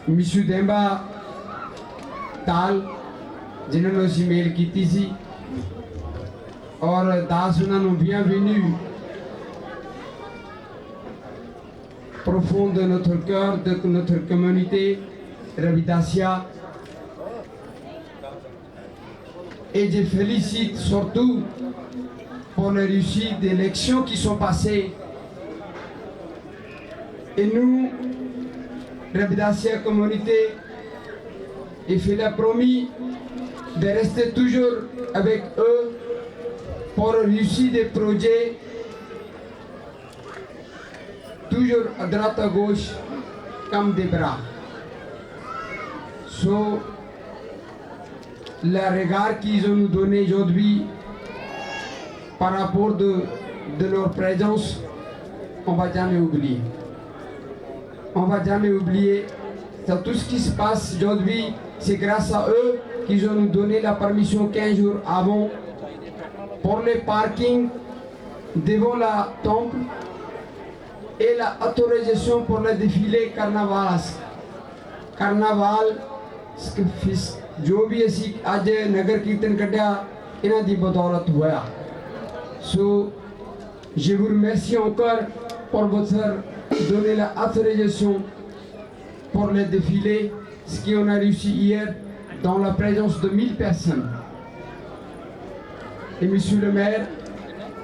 Monsieur Demba Tal, जिन्होंने aussi mail की थी और दास उन्होंने bienvenue profond de notre cœur, de notre communauté Ravidasia. Et je félicite surtout pour les réussites des élections qui sont passées. Et nous, Ravidasia Communauté, il fait la promis de rester toujours avec eux pour réussir des projets toujours à droite à gauche comme des bras. So, le regard qu'ils ont nous donné aujourd'hui par rapport de leur présence, on ne va jamais oublier. On ne va jamais oublier. Tout ce qui se passe aujourd'hui, c'est grâce à eux qu'ils ont nous donné la permission 15 jours avant pour les parkings devant la temple et l'autorisation pour le défilé carnaval. Carnaval, ce que fait जो भी ऐसी आज नगर कीर्तन कटिया इन्हां दी बदौलत हुआ. So, je vous remercie encore pour votre donner l'autorisation pour le défilé, ce qu'on a réussi hier dans la présence de 1000 personnes. Et monsieur le maire,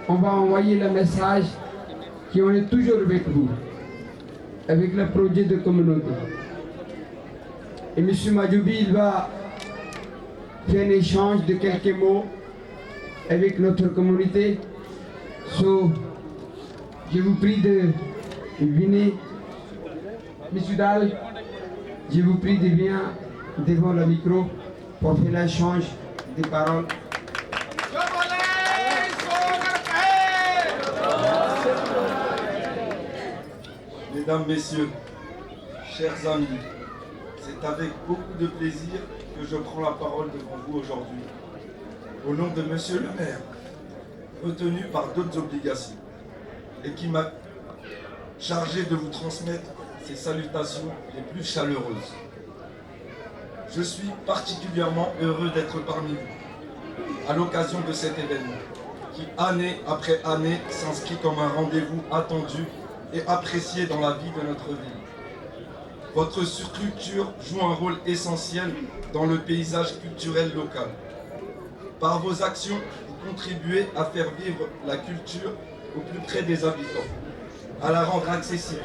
on va envoyer le message qu'on est toujours avec vous, avec le projet de communauté. Et monsieur Madjoubi, il va faire un échange de quelques mots avec notre communauté. So, je vous prie de venir, monsieur Dal, je vous prie de venir devant le micro pour faire l'échange des paroles. Mesdames, Messieurs, chers amis, c'est avec beaucoup de plaisir que je prends la parole devant vous aujourd'hui, au nom de Monsieur le maire, retenu par d'autres obligations, et qui m'a chargé de vous transmettre ses salutations les plus chaleureuses. Je suis particulièrement heureux d'être parmi vous, à l'occasion de cet événement, qui année après année s'inscrit comme un rendez-vous attendu et apprécié dans la vie de notre ville. Votre structure joue un rôle essentiel dans le paysage culturel local. Par vos actions, vous contribuez à faire vivre la culture au plus près des habitants, à la rendre accessible,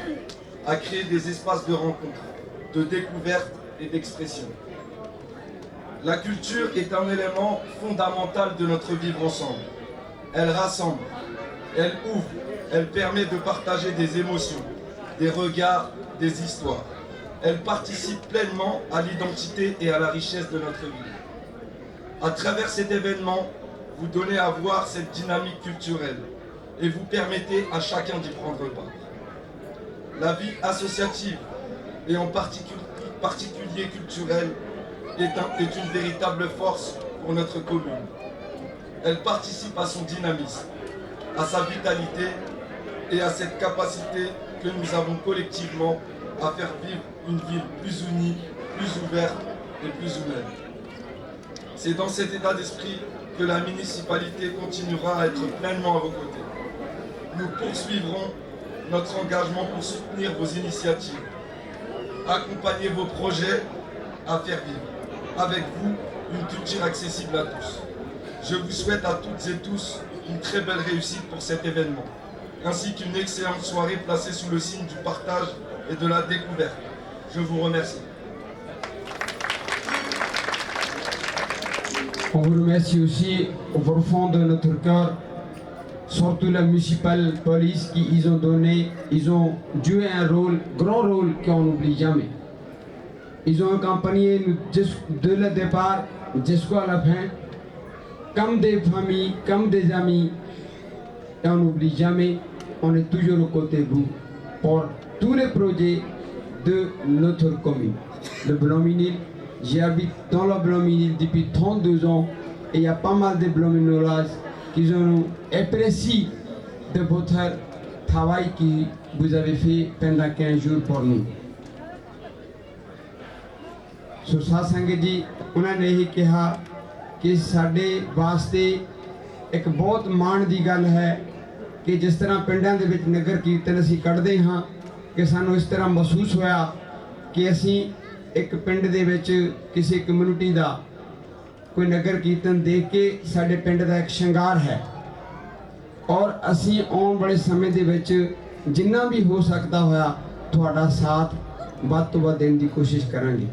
à créer des espaces de rencontre, de découverte et d'expression. La culture est un élément fondamental de notre vivre ensemble. Elle rassemble, elle ouvre, elle permet de partager des émotions, des regards, des histoires. Elle participe pleinement à l'identité et à la richesse de notre ville. À travers cet événement, vous donnez à voir cette dynamique culturelle et vous permettez à chacun d'y prendre part. La vie associative, et en particulier culturelle, est une véritable force pour notre commune. Elle participe à son dynamisme, à sa vitalité et à cette capacité que nous avons collectivement à faire vivre une ville plus unie, plus ouverte et plus humaine. C'est dans cet état d'esprit que la municipalité continuera à être pleinement à vos côtés. Nous poursuivrons notre engagement pour soutenir vos initiatives, accompagner vos projets à faire vivre avec vous une culture accessible à tous. Je vous souhaite à toutes et tous une très belle réussite pour cet événement, ainsi qu'une excellente soirée placée sous le signe du partage et de la découverte. Je vous remercie. On vous remercie aussi au fond de notre cœur, surtout la municipale police qui ils ont joué un rôle, grand rôle qu'on n'oublie jamais. Ils ont accompagné nous de le départ jusqu'à la fin, comme des familles, comme des amis, et on n'oublie jamais, on est toujours aux côtés de vous pour tous les projets de notre commune. Le Blanc-Minil, j'habite dans le Blanc-Minil depuis 32 ans et il y a pas mal de Blanc-Minois qui ont apprécié de votre travail que vous avez fait pendant 15 jours pour nous. ਸੋ ਸਾਧ ਸੰਗਤ ਜੀ, ਉਹਨਾਂ ਨੇ ਇਹ ਕਿਹਾ ਕਿ ਸਾਡੇ ਵਾਸਤੇ ਇੱਕ ਬਹੁਤ ਮਾਣ ਦੀ ਗੱਲ ਹੈ ਕਿ ਜਿਸ ਤਰ੍ਹਾਂ ਪਿੰਡਾਂ ਦੇ ਵਿੱਚ ਨਗਰ ਕੀਰਤਨ ਅਸੀਂ ਕੱਢਦੇ ਹਾਂ, ਕਿ ਸਾਨੂੰ ਇਸ ਤਰ੍ਹਾਂ ਮਹਿਸੂਸ ਹੋਇਆ ਕਿ ਅਸੀਂ ਇੱਕ ਪਿੰਡ ਦੇ ਵਿੱਚ ਕਿਸੇ ਕਮਿਊਨਿਟੀ ਦਾ ਕੋਈ ਨਗਰ ਕੀਰਤਨ ਦੇਖ ਕੇ ਸਾਡੇ ਪਿੰਡ ਦਾ ਇੱਕ ਸ਼ਿੰਗਾਰ ਹੈ। ਔਰ ਅਸੀਂ ਆਉਣ ਵਾਲੇ ਸਮੇਂ ਦੇ ਵਿੱਚ ਜਿੰਨਾ ਵੀ ਹੋ ਸਕਦਾ ਹੋਇਆ ਤੁਹਾਡਾ ਸਾਥ ਵੱਧ ਤੋਂ ਵੱਧ ਦੇਣ ਦੀ ਕੋਸ਼ਿਸ਼ ਕਰਾਂਗੇ।